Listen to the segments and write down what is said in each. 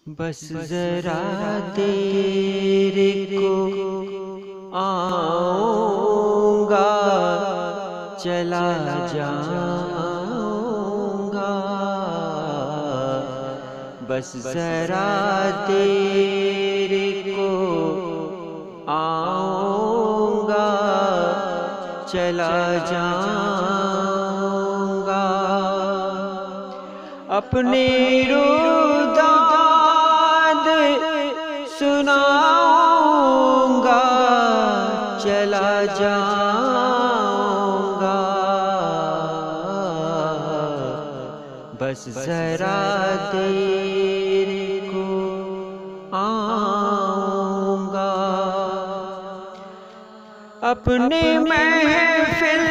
बस जरा तेरे को आऊंगा, चला जाऊंगा। बस जरा तेरे को आऊंगा, चला जाऊंगा। अपने रुदाद सुनाऊंगा, चला जाऊंगा। बस जरा तेरे को आऊंगा। अपने महफिल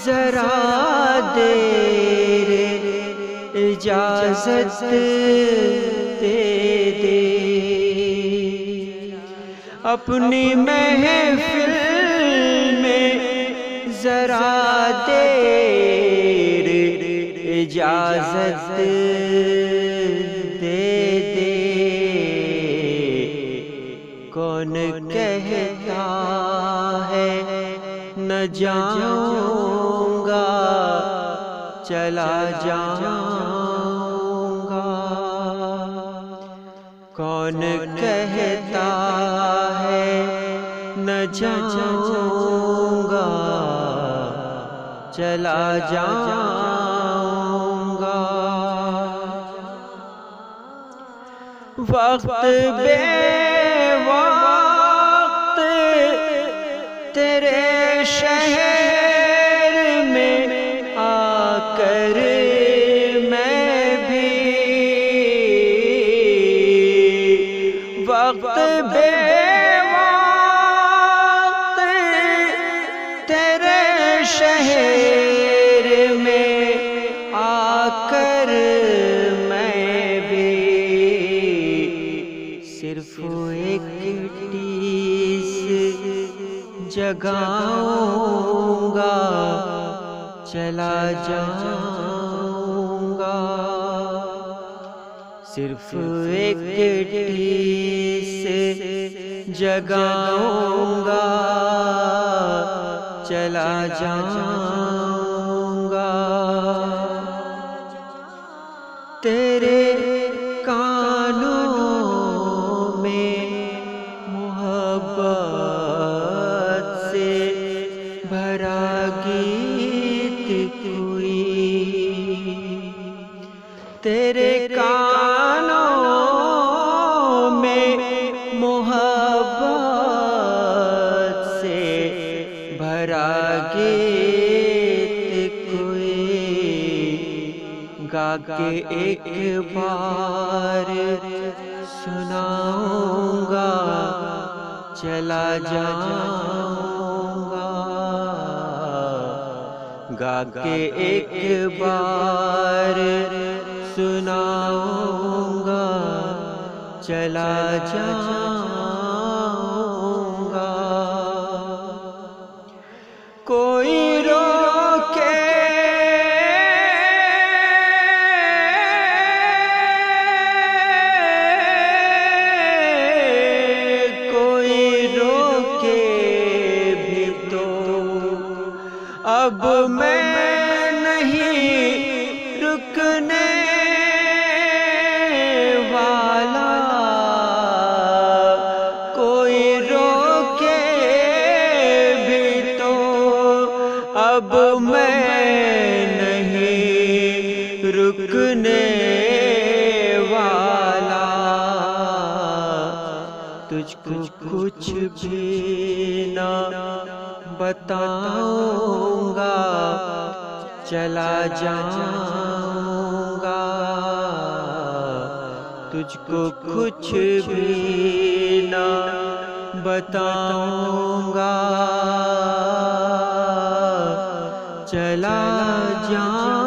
जरा देर इजाजत दे दे। अपनी महफिल में जरा देर इजाजत दे दे। कौन कहता है न जाऊंगा, चला जाऊंगा। कौन कहता है न जाऊंगा, चला जाऊंगा। वक्त बेवक्त तेरे शहर में आकर मैं भी वक्त बेवक्त तेरे शहर में आकर मैं भी सिर्फ एक टीस जगाऊंगा, चला जाऊंगा। सिर्फ एक टीस जगाऊंगा, चला जाऊंगा। तेरे कानों में मोहब्बत से भरा गीत कोई, तेरे कानों में मोहब्बत से भरा गीत कोई। गा के एक बार सुनाऊंगा, चला जाऊंगा। गा के एक बार सुनाऊंगा, चला जाऊंगा। कोई रोके भी तो अब मैं नहीं रुकने वाला। कोई रोके भी तो अब मैं नहीं रुकने वाला। तुझको कुछ भी ना बताऊंगा, चला जाऊंगा। तुझको कुछ भी ना बताऊंगा, चला जाऊंगा।